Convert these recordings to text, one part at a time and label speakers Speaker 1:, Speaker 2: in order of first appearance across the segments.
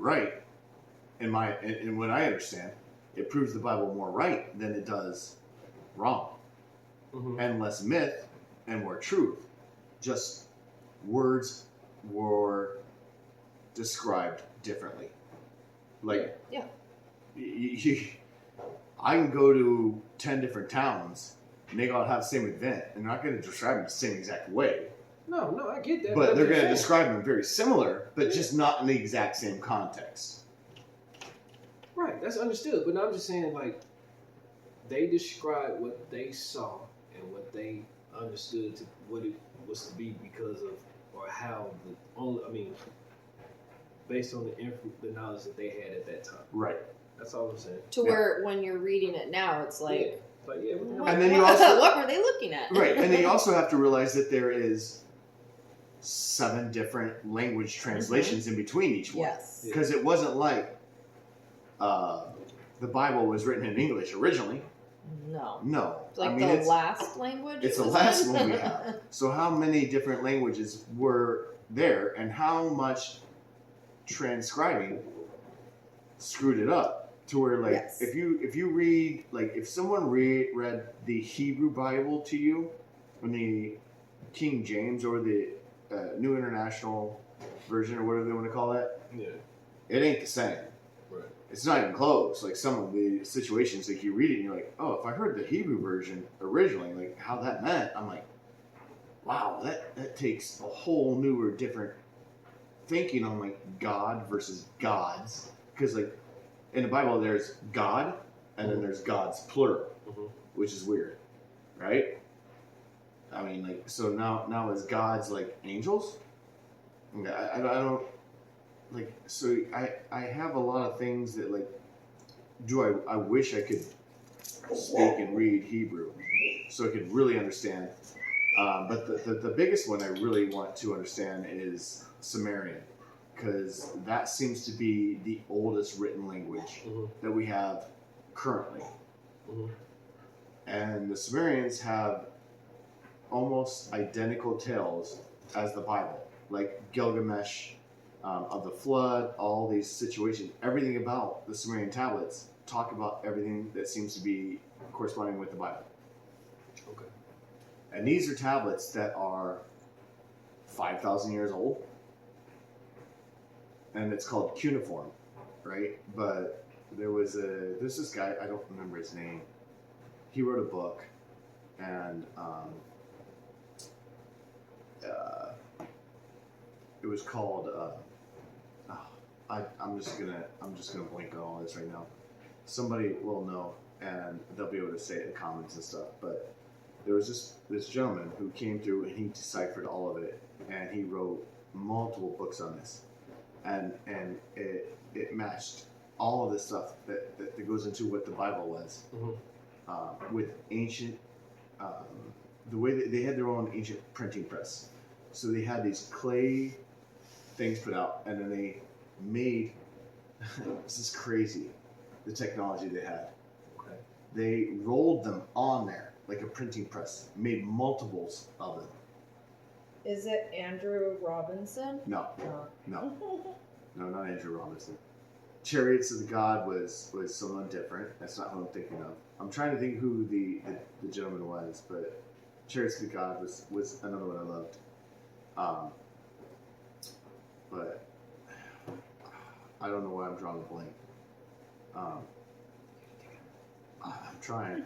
Speaker 1: right. In what I understand, it proves the Bible more right than it does wrong, and less myth and more truth. Just words were described differently. Like,
Speaker 2: yeah.
Speaker 1: I can go to 10 different towns and they all have the same event, and they're not going to describe them the same exact way.
Speaker 3: No, I get that.
Speaker 1: But they're going to describe them very similar, but just not in the exact same context.
Speaker 3: Right, that's understood. But I'm just saying, like, they described what they saw and what they understood to what it was to be because of, or how based on the knowledge that they had at that time.
Speaker 1: Right.
Speaker 3: That's all I'm saying.
Speaker 2: To where when you're reading it now, it's like,
Speaker 1: and then you also,
Speaker 2: what were they looking at?
Speaker 1: Right, and then you also have to realize that there is 7 different language translations in between each one.
Speaker 2: Yes.
Speaker 1: Because it wasn't like the Bible was written in English originally. No.
Speaker 2: It's like
Speaker 1: it's
Speaker 2: last language?
Speaker 1: It's the last one we have. So how many different languages were there, and how much transcribing screwed it up? To where, like,
Speaker 2: yes.
Speaker 1: if you read, like, if someone read the Hebrew Bible to you, in the King James or the New International Version or whatever they want to call it, it ain't the same.
Speaker 3: Right.
Speaker 1: It's not even close. Like, some of the situations, like, you read it and you're like, oh, if I heard the Hebrew version originally, like, how that meant, I'm like, wow, that takes a whole new or different thinking on, like, God versus gods. Because, like, in the Bible, there's God, and then there's gods plural, which is weird, right? I mean, like, so now is gods like angels? I don't, like, so I have a lot of things that, like, I wish I could speak and read Hebrew so I could really understand. But the biggest one I really want to understand is Sumerian. Because that seems to be the oldest written language that we have currently. And the Sumerians have almost identical tales as the Bible. Like Gilgamesh, of the flood, all these situations. Everything about the Sumerian tablets talk about everything that seems to be corresponding with the Bible.
Speaker 3: Okay.
Speaker 1: And these are tablets that are 5,000 years old. And it's called cuneiform, right? But there's this guy, I don't remember his name. He wrote a book, and it was called. I'm just gonna blank on all this right now. Somebody will know, and they'll be able to say it in the comments and stuff. But there was this gentleman who came through and he deciphered all of it, and he wrote multiple books on this. And it matched all of this stuff that goes into what the Bible was, with ancient, the way that they had their own ancient printing press. So they had these clay things put out, and then they made, this is crazy, the technology they had.
Speaker 3: Okay.
Speaker 1: They rolled them on there like a printing press, made multiples of them.
Speaker 2: Is it Andrew Robinson?
Speaker 1: No, not Andrew Robinson. Chariots of the God was someone different. That's not who I'm thinking of. I'm trying to think who the gentleman was, but Chariots of the God was another one I loved. But I don't know why I'm drawing a blank. I'm trying.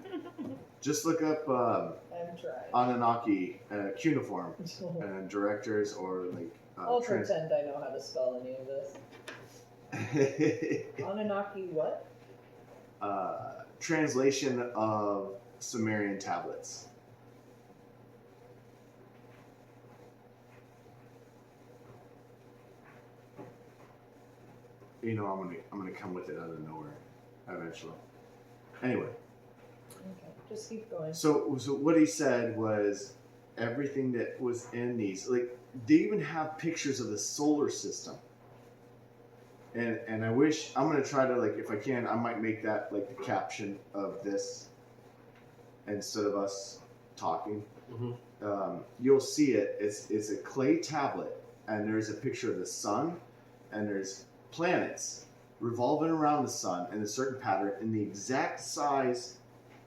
Speaker 1: Just look up
Speaker 2: I'm trying.
Speaker 1: Anunnaki cuneiform and directors or like.
Speaker 2: I'll pretend I know how to spell any of this. Anunnaki what?
Speaker 1: Translation of Sumerian tablets. You know, I'm gonna come with it out of nowhere eventually. Anyway.
Speaker 2: Okay, just keep going.
Speaker 1: So what he said was everything that was in these, like, they even have pictures of the solar system. And I wish, I'm going to try to, like, if I can, I might make that, like, the caption of this instead of us talking. You'll see it. It's a clay tablet, and there's a picture of the sun, and there's planets revolving around the sun in a certain pattern in the exact size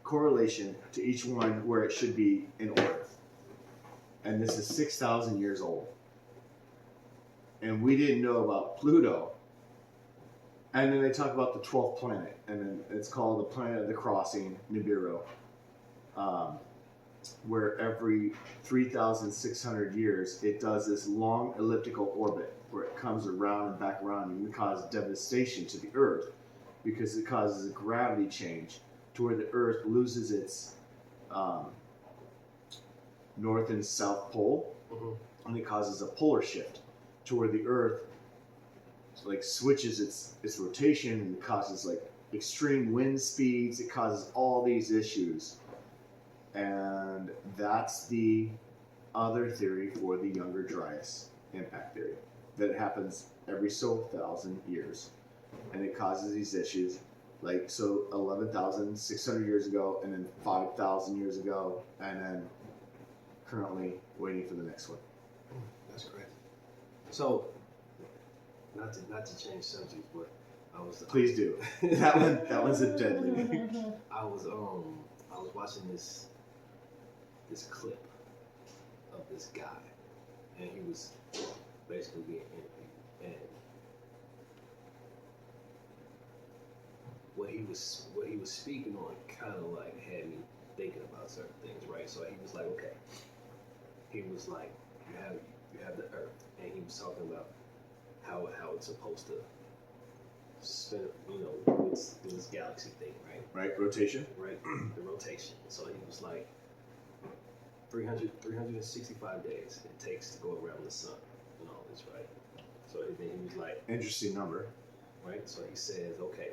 Speaker 1: correlation to each one where it should be in order. And this is 6,000 years old. And we didn't know about Pluto. And then they talk about the 12th planet, and then it's called the planet of the crossing, Nibiru, where every 3,600 years it does this long elliptical orbit where it comes around and back around and causes devastation to the Earth because it causes a gravity change to where the Earth loses its north and south pole, and it causes a polar shift to where the Earth like switches its rotation and causes like extreme wind speeds. It causes all these issues, and that's the other theory for the Younger Dryas impact theory, that it happens every so 1,000 years, and it causes these issues. Like, so 11,600 years ago, and then 5,000 years ago, and then currently waiting for the next one.
Speaker 3: That's great. So, not to change subjects, but I was
Speaker 1: Please do. That one's a deadly.
Speaker 3: I was watching this clip of this guy, and he was basically being interviewed, and what he was speaking on kind of like had me thinking about certain things, right? So he was like, okay, he was like, you have the Earth, and he was talking about how it's supposed to spin, this galaxy thing, right?
Speaker 1: Right, rotation.
Speaker 3: Right, the rotation. So he was like, 365 days it takes to go around the sun and all this, right? So then he was like,
Speaker 1: Interesting number.
Speaker 3: right? So he says, okay,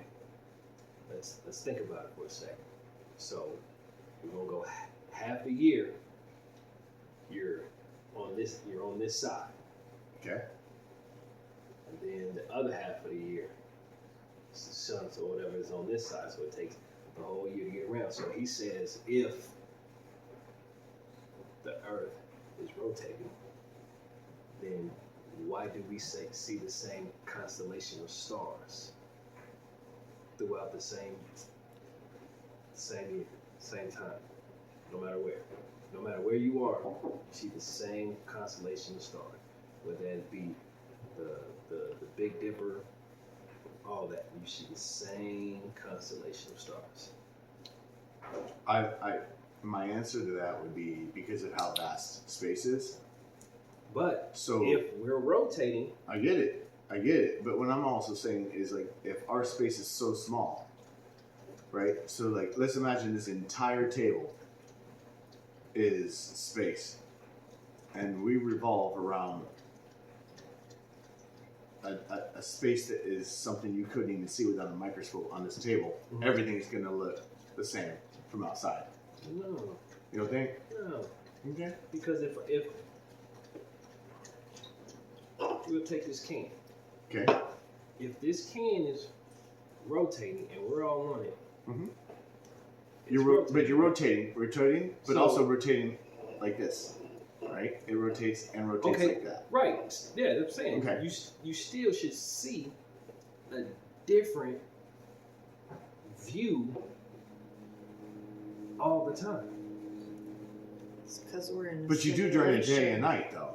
Speaker 3: let's think about it for a second. So we're gonna go half a year. You're on this side,
Speaker 1: Okay.
Speaker 3: and then the other half of the year, it's the sun, so whatever is on this side. So it takes the whole year to get around. So he says, if the Earth is rotating, then why do we see the same constellation of stars throughout the same year, same time, no matter where you are, you see the same constellation of stars, whether it be the Big Dipper, all that, you see the same constellation of stars.
Speaker 1: My answer to that would be because of how vast space is.
Speaker 3: But
Speaker 1: So
Speaker 3: if we're rotating,
Speaker 1: I get it. But what I'm also saying is, like, if our space is so small, right? So, like, let's imagine this entire table is space, and we revolve around a space that is something you couldn't even see without a microscope on this table.
Speaker 3: Mhm.
Speaker 1: Everything is going to look the same from outside.
Speaker 3: no,
Speaker 1: You don't think?
Speaker 3: no.
Speaker 1: Okay.
Speaker 3: Because if we'll take this can.
Speaker 1: Okay.
Speaker 3: If this can is rotating and we're all on it,
Speaker 1: Mhm.
Speaker 3: it's
Speaker 1: But you're rotating, but
Speaker 3: So-
Speaker 1: also rotating like this, right? It rotates and rotates
Speaker 3: Okay.
Speaker 1: like that.
Speaker 3: right. Yeah, I'm saying
Speaker 1: Okay.
Speaker 3: you still should see a different view all the time.
Speaker 2: It's because we're in.
Speaker 1: But you do during the day and night, though,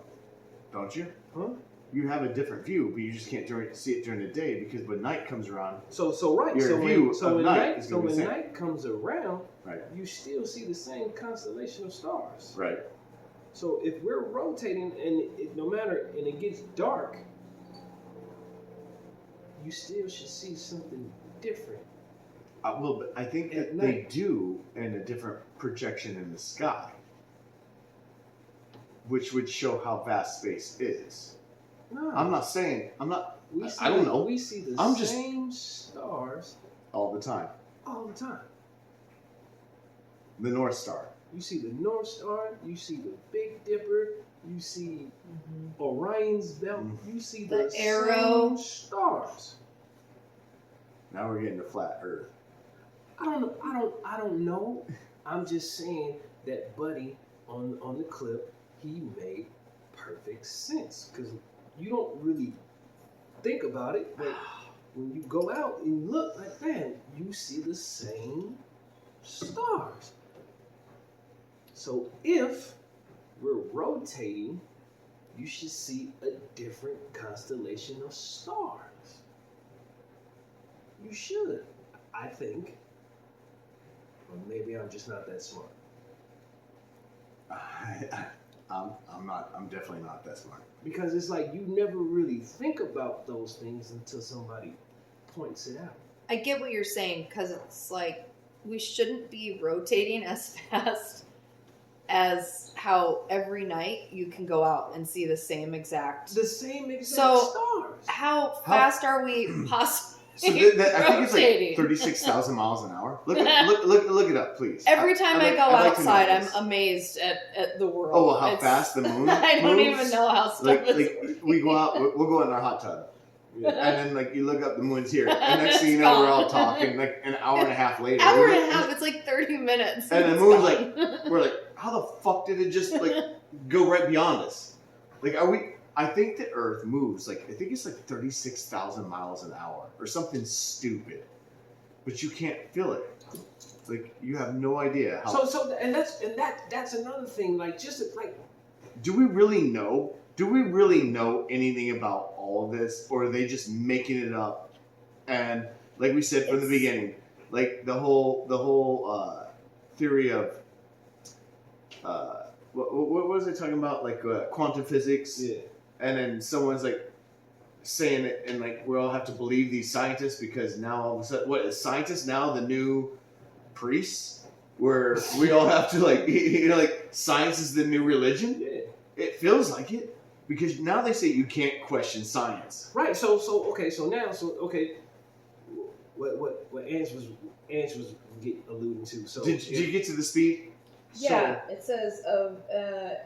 Speaker 1: don't you?
Speaker 3: Huh?
Speaker 1: You have a different view, but you just can't see it during the day because when night comes around,
Speaker 3: So right.
Speaker 1: Your
Speaker 3: So
Speaker 1: view
Speaker 3: when, so
Speaker 1: of
Speaker 3: when
Speaker 1: night
Speaker 3: night
Speaker 1: is
Speaker 3: so
Speaker 1: gonna be
Speaker 3: when
Speaker 1: the same.
Speaker 3: night comes around,
Speaker 1: right,
Speaker 3: you still see the same constellation of stars.
Speaker 1: right.
Speaker 3: So if we're rotating and no matter and it gets dark, you still should see something different.
Speaker 1: Well, but I think
Speaker 3: At
Speaker 1: that they
Speaker 3: night.
Speaker 1: do in a different projection in the sky, which would show how vast space is.
Speaker 3: No,
Speaker 1: I'm not saying
Speaker 3: We see,
Speaker 1: I don't know.
Speaker 3: We see the
Speaker 1: I'm just-
Speaker 3: same stars
Speaker 1: all the time.
Speaker 3: all the time.
Speaker 1: The North Star.
Speaker 3: You see the North Star. You see the Big Dipper. You see
Speaker 2: Mhm.
Speaker 3: Orion's belt.
Speaker 1: Mhm.
Speaker 3: You see
Speaker 2: The
Speaker 3: the
Speaker 2: arrow.
Speaker 3: same stars.
Speaker 1: Now we're getting to flat Earth.
Speaker 3: I don't know. I'm just saying that Buddy on the clip, he made perfect sense because you don't really think about it, but when you go out and look, like, man, you see the same stars. So if we're rotating, you should see a different constellation of stars. You should, I think. Or maybe I'm just not that smart.
Speaker 1: I'm definitely not that smart.
Speaker 3: Because it's like you never really think about those things until somebody points it out.
Speaker 2: I get what you're saying, because it's like we shouldn't be rotating as fast as how every night you can go out and see the same exact.
Speaker 3: stars.
Speaker 2: How fast are we possibly
Speaker 1: So I think it's like
Speaker 2: rotating?
Speaker 1: 36,000 miles an hour. Look it up, please.
Speaker 2: Every time I go
Speaker 1: I'd like to know
Speaker 2: outside,
Speaker 1: this.
Speaker 2: I'm amazed at the world.
Speaker 1: Oh, well, how
Speaker 2: It's-
Speaker 1: fast the moon
Speaker 2: I don't
Speaker 1: moves?
Speaker 2: even know how stuff
Speaker 1: Like
Speaker 2: is.
Speaker 1: we go out, we'll go out in our hot tub,
Speaker 3: Yeah.
Speaker 1: and then like you look up, the moon's here, and next thing you know, we're all talking. Like an hour and a half later,
Speaker 2: Hour
Speaker 1: we
Speaker 2: and a
Speaker 1: look-
Speaker 2: half. It's like 30 minutes.
Speaker 1: And the
Speaker 2: it's
Speaker 1: moon's
Speaker 2: gone.
Speaker 1: we're like, how the fuck did it just like go right beyond us? Like, are we? I think the Earth moves like, I think it's like 36,000 miles an hour or something stupid, but you can't feel it. Like you have no idea how.
Speaker 3: That's another thing. Like just like
Speaker 1: Do we really know? Do we really know anything about all of this, or are they just making it up? And like we said from the beginning, like the whole theory of what was it talking about? Like quantum physics.
Speaker 3: yeah.
Speaker 1: And then someone's like saying it, and like we all have to believe these scientists because now all of a sudden, what is scientists now the new priests? Where we all have to like, like science is the new religion.
Speaker 3: Yeah.
Speaker 1: It feels like it because now they say you can't question science.
Speaker 3: Right. So what Ange was alluding to. So
Speaker 1: Did you get to the speed?
Speaker 2: Yeah, it says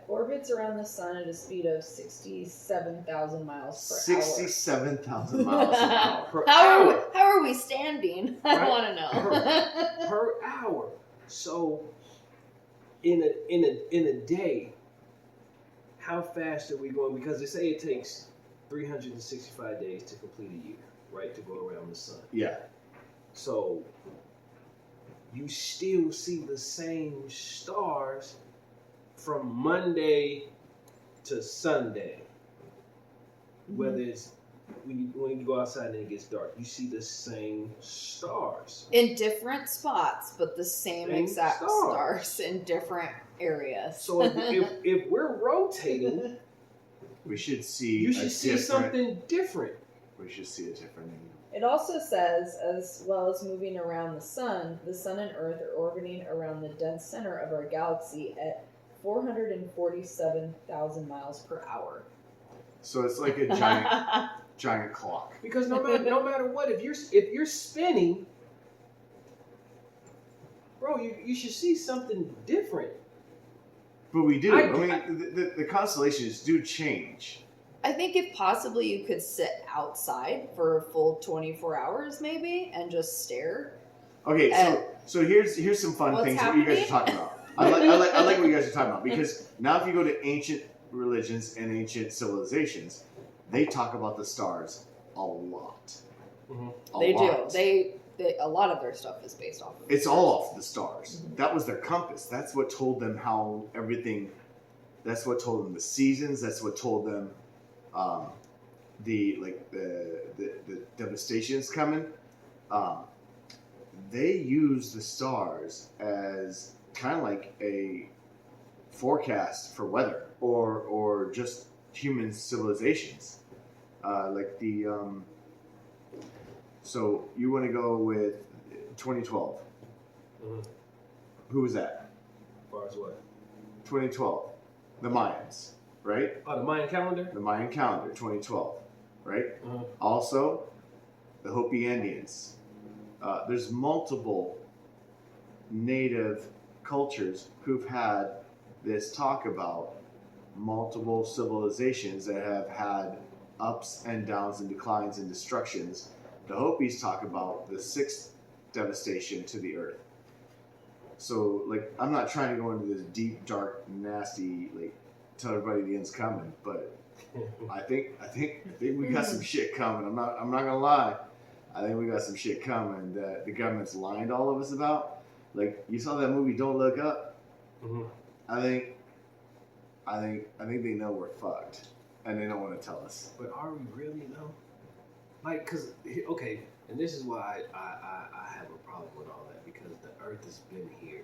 Speaker 2: orbits around the sun at a speed of 67,000 miles per
Speaker 1: 67,000 miles an hour.
Speaker 3: per
Speaker 2: hour.
Speaker 3: hour.
Speaker 2: How are we standing? I
Speaker 3: Right.
Speaker 2: want to know.
Speaker 3: Per hour. So in a day, how fast are we going? Because they say it takes 365 days to complete a year, right? To go around the sun.
Speaker 1: Yeah.
Speaker 3: So you still see the same stars from Monday to Sunday. Whether it's when you go outside and it gets dark, you see the same stars.
Speaker 2: In different spots, but the same
Speaker 3: Same
Speaker 2: exact
Speaker 3: stars.
Speaker 2: stars in different areas.
Speaker 3: So if we're rotating,
Speaker 1: We should see.
Speaker 3: you should see something different.
Speaker 1: We should see a different.
Speaker 2: It also says, as well as moving around the sun and Earth are orbiting around the dense center of our galaxy at 447,000 miles per hour.
Speaker 1: So it's like a giant clock.
Speaker 3: Because no matter what, if you're spinning, bro, you should see something different.
Speaker 1: But we do.
Speaker 3: I-
Speaker 1: I mean, the constellations do change.
Speaker 2: I think if possibly you could sit outside for a full 24 hours maybe and just stare.
Speaker 1: Okay,
Speaker 2: And-
Speaker 1: so here's some fun
Speaker 2: What's
Speaker 1: things that you guys are
Speaker 2: happening?
Speaker 1: talking about. I like what you guys are talking about because now if you go to ancient religions and ancient civilizations, they talk about the stars a lot.
Speaker 3: Mhm.
Speaker 2: They
Speaker 1: lot.
Speaker 2: do. They a lot of their stuff is based off of
Speaker 1: It's all off the stars. That was their compass. That's what told them how everything. That's what told them the seasons. That's what told them the devastation's coming. They use the stars as kind of like a forecast for weather or just human civilizations. Like the so you want to go with 2012.
Speaker 3: Mhm.
Speaker 1: Who was that?
Speaker 3: As far as what?
Speaker 1: 2012. The Mayans, right?
Speaker 3: Oh, the Mayan calendar?
Speaker 1: The Mayan calendar, 2012, right?
Speaker 3: Mhm.
Speaker 1: Also, the Hopi Indians. There's multiple native cultures who've had this talk about multiple civilizations that have had ups and downs and declines and destructions. The Hopis talk about the sixth devastation to the earth. So, like, I'm not trying to go into this deep, dark, nasty, like, tell everybody the end's coming, but I think we got some shit coming. I'm not gonna lie. I think we got some shit coming that the government's lying to all of us about. Like, you saw that movie Don't Look Up.
Speaker 3: Mhm.
Speaker 1: I think they know we're fucked, and they don't want to tell us.
Speaker 3: But are we really though? Like, cause okay, and this is why I have a problem with all that, because the Earth has been here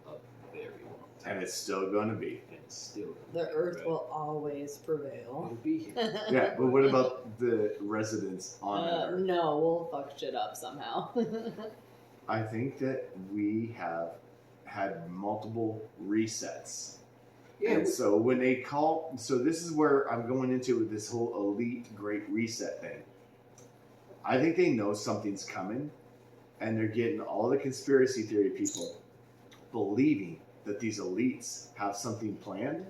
Speaker 3: for a very long time,
Speaker 1: And it's still going to be.
Speaker 3: and it's still
Speaker 2: The Earth will always prevail.
Speaker 3: It'll be here.
Speaker 1: Yeah, but what about the residents on Earth?
Speaker 2: No, we'll fuck shit up somehow.
Speaker 1: I think that we have had multiple resets.
Speaker 3: Yeah,
Speaker 1: And so when they call, so this is where I'm going into with this whole elite great reset thing. I think they know something's coming, and they're getting all the conspiracy theory people believing that these elites have something planned,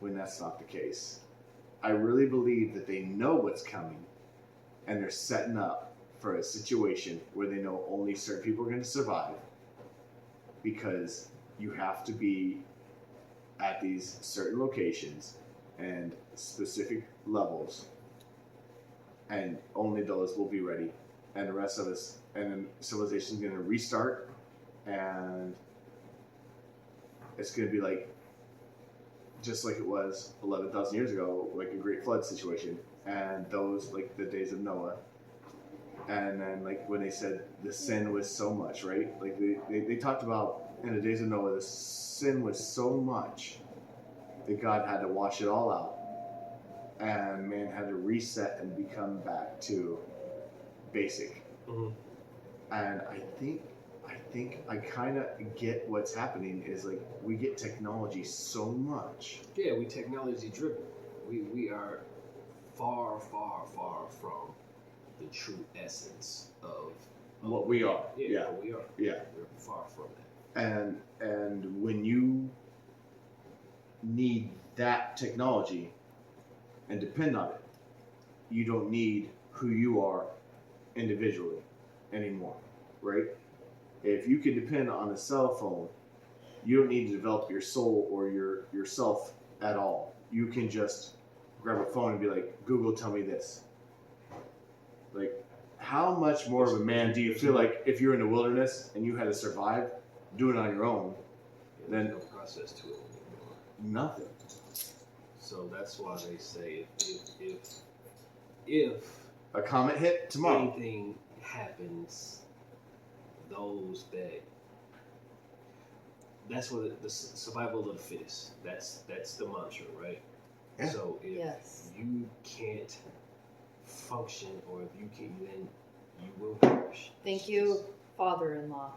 Speaker 1: when that's not the case. I really believe that they know what's coming, and they're setting up for a situation where they know only certain people are going to survive, because you have to be at these certain locations and specific levels, and only those will be ready, and the rest of us, and then civilization's going to restart, and it's going to be like just like it was 11,000 years ago, like a great flood situation, and those, like the days of Noah. And then, like, when they said the sin was so much, right? Like, they talked about in the days of Noah, the sin was so much that God had to wash it all out, and man had to reset and become back to basic.
Speaker 3: Mhm.
Speaker 1: And I think I kind of get what's happening is, like, we get technology so much.
Speaker 3: Yeah, we technology driven. We are far from the true essence of
Speaker 1: What we are.
Speaker 3: Yeah, what we are.
Speaker 1: Yeah.
Speaker 3: We're far from that.
Speaker 1: And when you need that technology and depend on it, you don't need who you are individually anymore, right? If you can depend on a cell phone, you don't need to develop your soul or yourself at all. You can just grab a phone and be like, Google, tell me this. Like, how much more of a man do you feel like if you're in the wilderness and you had to survive doing it on your own?
Speaker 3: There's
Speaker 1: Then
Speaker 3: no process to it anymore.
Speaker 1: nothing.
Speaker 3: So that's why they say if
Speaker 1: A comet hit tomorrow.
Speaker 3: anything happens, that's what the survival of the fittest. That's the mantra, right?
Speaker 1: Yeah.
Speaker 3: So if
Speaker 2: Yes.
Speaker 3: you can't function, or if you can, then you will perish.
Speaker 2: Thank you, father-in-law.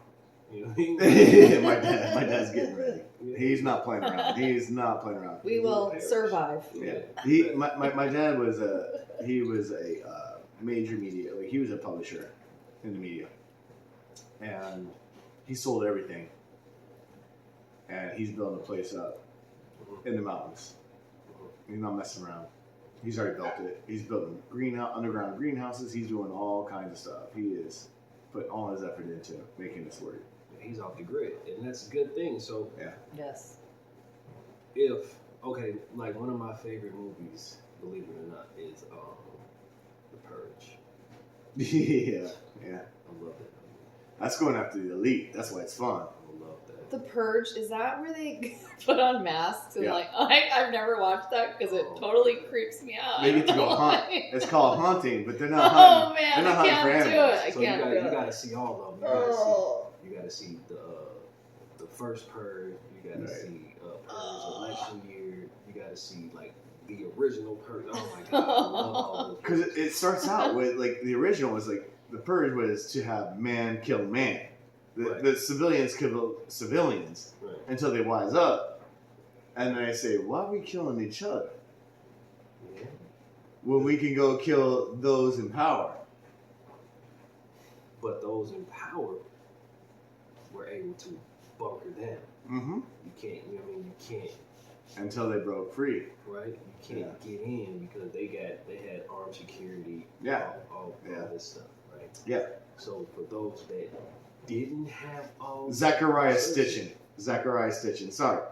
Speaker 3: You know what I mean?
Speaker 1: my dad's getting ready. He's not playing around. He's not playing around.
Speaker 2: We will survive.
Speaker 1: Yeah. My dad was a major media. Like, he was a publisher in the media, and he sold everything. And he's building a place up in the mountains. He's not messing around. He's already built it. He's building underground greenhouses. He's doing all kinds of stuff. He is putting all his effort into making this work.
Speaker 3: He's off the grid, and that's a good thing. So
Speaker 2: Yes.
Speaker 3: like one of my favorite movies, believe it or not, is The Purge.
Speaker 1: Yeah.
Speaker 3: I love that movie.
Speaker 1: That's going after the elite. That's why it's fun.
Speaker 3: I love that.
Speaker 2: The Purge, is that where they put on masks? And
Speaker 1: Yeah.
Speaker 2: like, I've never watched that because it totally creeps me out.
Speaker 1: They
Speaker 2: I
Speaker 1: get to
Speaker 2: don't
Speaker 1: go
Speaker 2: know
Speaker 1: hunt.
Speaker 2: why.
Speaker 1: It's called hunting, but they're not hunting.
Speaker 2: Oh man,
Speaker 1: They're not
Speaker 2: I
Speaker 1: hunting for
Speaker 2: can't do
Speaker 1: animals.
Speaker 2: it. I
Speaker 3: So
Speaker 2: can't do
Speaker 3: you
Speaker 2: it.
Speaker 3: gotta see all of them. You gotta see the first Purge. You gotta
Speaker 1: Right.
Speaker 3: see Purge election year. You gotta see like the original Purge. Oh my god, I love all those.
Speaker 1: Because it starts out with, like, the original was like, the purge was to have man kill man.
Speaker 3: Right.
Speaker 1: The civilians kill civilians
Speaker 3: Right.
Speaker 1: until they wise up. And then they say, why are we killing each other
Speaker 3: Yeah.
Speaker 1: when we can go kill those in power?
Speaker 3: But those in power were able to bunker down.
Speaker 1: Mm-hmm.
Speaker 3: You can't. You know what I mean? You can't.
Speaker 1: Until they broke free.
Speaker 3: Right? You can't get in because they had armed security.
Speaker 1: Yeah.
Speaker 3: All
Speaker 1: Yeah.
Speaker 3: this stuff. Right?
Speaker 1: Yeah.
Speaker 3: So for those that didn't have all
Speaker 1: Zachariah
Speaker 3: that-
Speaker 1: Stitchin. Sorry.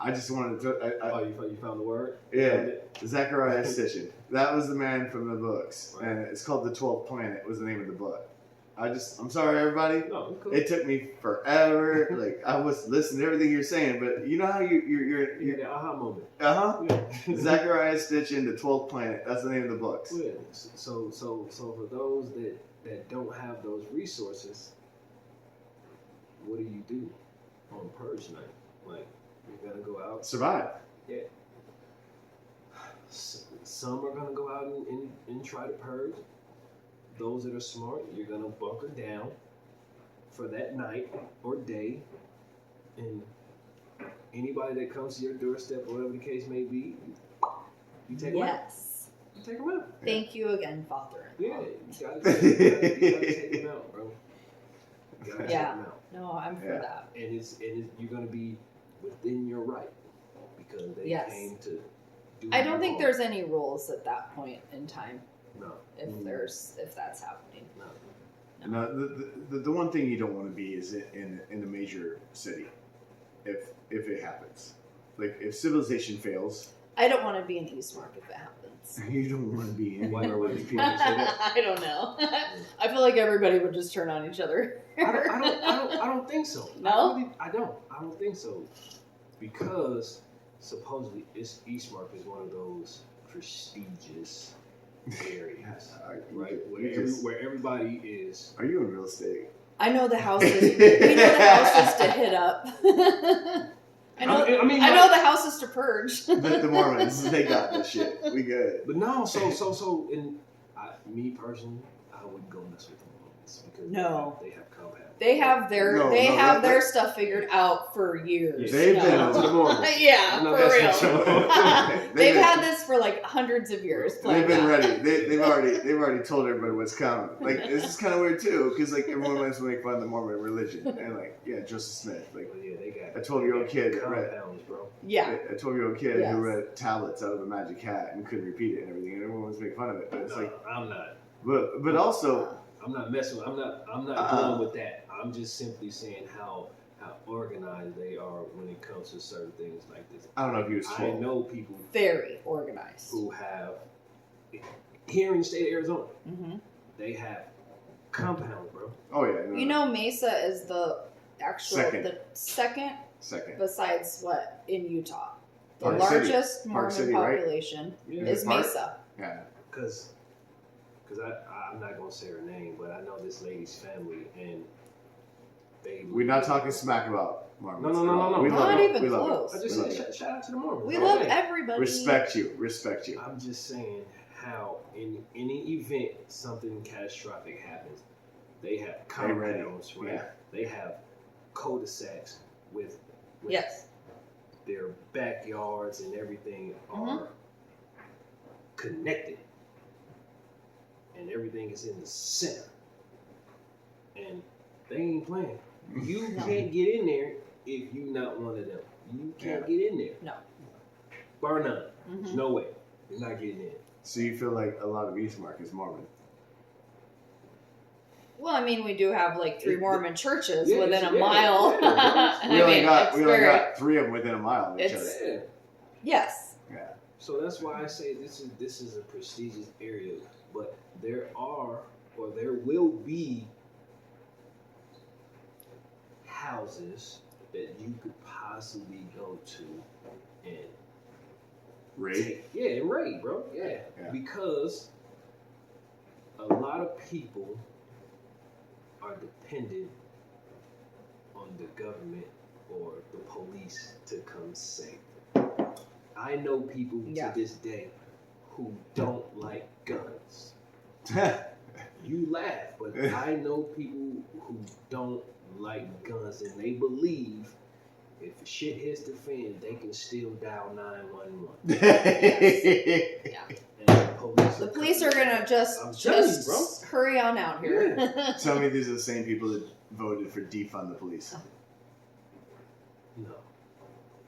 Speaker 1: I just wanted to.
Speaker 3: Oh, you found the word?
Speaker 1: Yeah, Zechariah Sitchin. That was the man from the books, and it's called The 12th Planet. Was the name of the book. I'm sorry, everybody.
Speaker 3: No, it's cool.
Speaker 1: It took me forever. Like I was listening to everything you're saying, but you know how you're
Speaker 3: the aha moment.
Speaker 1: Yeah.
Speaker 3: Yeah.
Speaker 1: Zechariah Sitchin, The 12th Planet. That's the name of the books.
Speaker 3: Yeah. So for those that don't have those resources, what do on purge night? Like you're gonna go out.
Speaker 1: Survive.
Speaker 3: Yeah. Some are gonna go out and try to purge. Those that are smart, you're gonna bunker down for that night or day, and anybody that comes to your doorstep, or whatever the case may be, you take them out.
Speaker 2: Yes.
Speaker 3: You take them out.
Speaker 2: Thank you again, Father.
Speaker 3: Yeah, you gotta take them out, bro. You gotta take
Speaker 2: Yeah.
Speaker 3: them out.
Speaker 2: No, I'm for
Speaker 1: Yeah.
Speaker 2: that.
Speaker 3: And it's you're gonna be within your right because they
Speaker 2: Yes.
Speaker 3: came to do.
Speaker 2: I don't
Speaker 3: you
Speaker 2: think
Speaker 3: harm.
Speaker 2: there's any rules at that point in time
Speaker 3: No.
Speaker 2: if that's happening.
Speaker 3: No.
Speaker 1: No, the one thing you don't want to be is in a major city, if it happens, like if civilization fails,
Speaker 2: I don't want to be in Eastmark if it happens.
Speaker 1: you don't want to be anywhere where these people
Speaker 3: Why say that?
Speaker 2: I don't know. I feel like everybody would just turn on each other.
Speaker 3: I don't think so.
Speaker 2: No?
Speaker 3: I don't think so. Because supposedly Eastmark is one of those prestigious areas, right? Where everybody is.
Speaker 1: Are you in real estate?
Speaker 2: I know the houses. We know the houses to hit up. I know the houses to purge.
Speaker 1: The Mormons, they got this shit. We good.
Speaker 3: But no, me personally, I wouldn't go mess with the Mormons because
Speaker 2: No.
Speaker 3: they have compound.
Speaker 2: They have
Speaker 1: No,
Speaker 2: their stuff figured out for years.
Speaker 1: They've
Speaker 2: No.
Speaker 1: been
Speaker 3: to the Mormons.
Speaker 2: Yeah,
Speaker 3: No,
Speaker 2: for
Speaker 3: that's
Speaker 2: real.
Speaker 3: not true.
Speaker 2: They've had this for like hundreds of years.
Speaker 1: They've
Speaker 2: planned
Speaker 1: been
Speaker 2: out.
Speaker 1: ready. They've already told everybody what's coming. Like this is kind of weird too, because like everyone wants to make fun of the Mormon religion, and like Joseph Smith, like
Speaker 3: But yeah, they got
Speaker 1: a 12-year-old kid that read
Speaker 3: compounds, bro.
Speaker 2: Yeah.
Speaker 1: a 12-year-old kid
Speaker 2: Yes.
Speaker 1: who read tablets out of a magic hat and couldn't repeat it and everything, and everyone was making fun of it. But it's
Speaker 3: No,
Speaker 1: like,
Speaker 3: I'm not.
Speaker 1: but also,
Speaker 3: I'm not messing. I'm not going with that. I'm just simply saying how organized they are when it comes to certain things like this.
Speaker 1: I don't know if he was
Speaker 3: I
Speaker 1: 12.
Speaker 3: know people
Speaker 2: Very organized.
Speaker 3: who have here in the state of Arizona.
Speaker 2: hmm
Speaker 3: They have compounds, bro.
Speaker 1: Oh yeah, no,
Speaker 2: You know, Mesa is the
Speaker 1: Second.
Speaker 2: the second
Speaker 1: second.
Speaker 2: besides what in Utah. The
Speaker 1: Park City.
Speaker 2: largest
Speaker 1: Park
Speaker 2: Mormon
Speaker 1: City, right?
Speaker 2: population
Speaker 3: Yeah.
Speaker 2: is
Speaker 1: Park?
Speaker 2: Mesa.
Speaker 1: Yeah,
Speaker 3: Because I'm not gonna say her name, but I know this lady's family, and they.
Speaker 1: we're not talking smack about Mormons.
Speaker 3: No.
Speaker 1: We
Speaker 2: Not
Speaker 1: love it.
Speaker 2: even
Speaker 1: We love
Speaker 2: close.
Speaker 1: it.
Speaker 3: I
Speaker 1: We
Speaker 3: just
Speaker 1: love
Speaker 3: said
Speaker 1: it.
Speaker 3: shout out to the Mormons.
Speaker 2: We
Speaker 3: bro.
Speaker 2: love
Speaker 3: Hey,
Speaker 2: everybody.
Speaker 1: Respect you.
Speaker 3: I'm just saying how in any event something catastrophic happens, they have
Speaker 1: They ready.
Speaker 3: compounds, right?
Speaker 1: Yeah.
Speaker 3: They have cul-de-sacs with
Speaker 2: Yes.
Speaker 3: their backyards and everything are connected, and everything is in the center, and they ain't playing. You
Speaker 2: No.
Speaker 3: can't get in there if you not one of them. You can't get in there.
Speaker 2: No.
Speaker 3: Bar none.
Speaker 2: Mhm.
Speaker 3: There's no way. You're not getting in.
Speaker 1: So you feel like a lot of Eastmark is Mormon?
Speaker 2: Well, I mean, we do have like 3 Mormon churches
Speaker 3: Yeah,
Speaker 2: within a
Speaker 3: yeah,
Speaker 2: mile.
Speaker 3: yeah.
Speaker 2: I
Speaker 1: We only
Speaker 2: mean,
Speaker 1: got
Speaker 2: it's
Speaker 1: 3 of them within a mile of each
Speaker 2: It's-
Speaker 1: other.
Speaker 3: Yeah.
Speaker 2: yes.
Speaker 1: Yeah.
Speaker 3: So that's why I say this is a prestigious area, but there will be houses that you could possibly go to and
Speaker 1: Raid.
Speaker 3: and raid, bro. Yeah.
Speaker 1: Yeah.
Speaker 3: Because a lot of people are dependent on the government or the police to come save them. I know people
Speaker 2: Yeah.
Speaker 3: to this day who don't like guns. You laugh, but I know people who don't like guns, and they believe if shit hits the fan, they can still dial 911.
Speaker 2: Yeah.
Speaker 3: And
Speaker 2: The police are gonna
Speaker 3: I'm
Speaker 2: just
Speaker 3: telling you, bro.
Speaker 2: hurry on out here.
Speaker 1: Tell me these are the same people that voted for defund the police.
Speaker 3: No,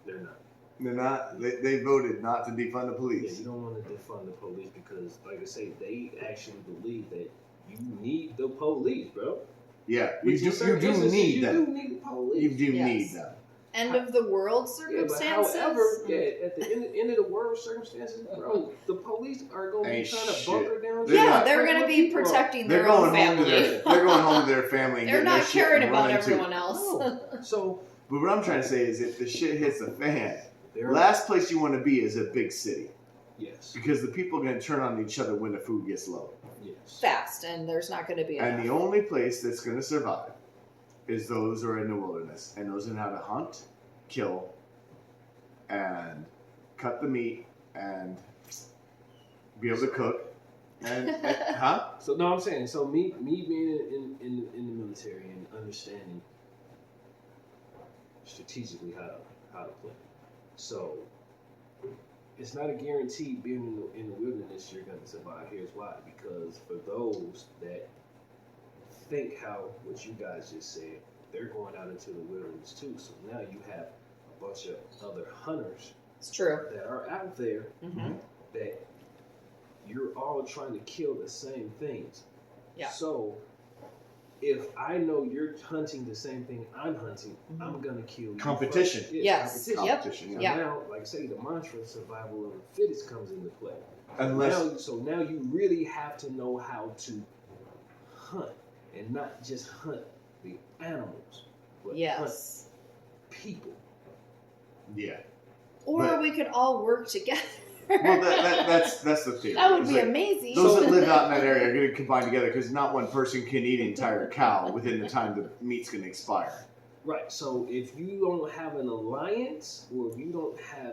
Speaker 3: they're not.
Speaker 1: They're not. They voted not to defund the
Speaker 3: Yeah,
Speaker 1: police.
Speaker 3: you don't want to defund the police because, like I say, they actually believe that you need the police, bro.
Speaker 1: Yeah, you
Speaker 3: Which in
Speaker 1: do. You
Speaker 3: certain
Speaker 1: do
Speaker 3: instances,
Speaker 1: need
Speaker 3: you
Speaker 1: them.
Speaker 3: do need the police.
Speaker 1: You do
Speaker 2: Yes.
Speaker 1: need them.
Speaker 2: end of the world
Speaker 3: Yeah, but
Speaker 2: circumstances.
Speaker 3: however, at the end of the world circumstances, bro, the police are going to be
Speaker 1: Ain't
Speaker 3: trying to
Speaker 1: shit.
Speaker 3: bunker down.
Speaker 1: They're
Speaker 2: yeah,
Speaker 1: not-
Speaker 2: they're going to be
Speaker 3: people are.
Speaker 2: protecting
Speaker 1: They're
Speaker 2: their own
Speaker 1: going home to
Speaker 2: family.
Speaker 1: their. They're going home to their family. And
Speaker 2: They're
Speaker 1: getting
Speaker 2: not
Speaker 1: their shit
Speaker 2: caring
Speaker 1: and
Speaker 2: about
Speaker 1: running, too.
Speaker 2: everyone else.
Speaker 3: No. So
Speaker 1: But what I'm trying to say is, if the shit hits the fan,
Speaker 3: there.
Speaker 1: last place you want to be is a big city
Speaker 3: Yes.
Speaker 1: because the people are going to turn on each other when the food gets low.
Speaker 3: Yes.
Speaker 2: Fast, and there's not going to be
Speaker 1: And
Speaker 2: enough.
Speaker 1: the only place that's going to survive is those who are in the wilderness and those who know how to hunt, kill, and cut the meat and be able to cook. And huh?
Speaker 3: So no, I'm saying so. Me being in the military and understanding strategically how to play. So it's not a guarantee being in the wilderness you're going to survive. Here's why: because for those that think how what you guys just said, they're going out into the wilderness too. So now you have a bunch of other hunters
Speaker 2: It's true.
Speaker 3: that are out there
Speaker 2: Hmm.
Speaker 3: that you're all trying to kill the same things.
Speaker 2: Yeah.
Speaker 3: So if I know you're hunting the same thing I'm hunting,
Speaker 2: Mhm.
Speaker 3: I'm gonna kill you.
Speaker 1: Competition.
Speaker 3: first.
Speaker 2: Yes.
Speaker 3: Competition.
Speaker 2: Yep.
Speaker 1: Competition.
Speaker 3: So
Speaker 2: Yeah.
Speaker 3: now, like I say, the mantra survival of the fittest comes into play.
Speaker 1: Unless
Speaker 3: So now you really have to know how to hunt and not just hunt the animals, but hunt
Speaker 2: Yes.
Speaker 3: people.
Speaker 1: yeah.
Speaker 2: Or
Speaker 1: But-
Speaker 2: we could all work together.
Speaker 1: Well, that's the theory.
Speaker 2: That would
Speaker 1: It's
Speaker 2: be
Speaker 1: like,
Speaker 2: amazing.
Speaker 1: those that live out in that area are going to combine together because not one person can eat an entire cow within the time the meat's going to expire.
Speaker 3: Right. So if you don't have an alliance, or if you don't have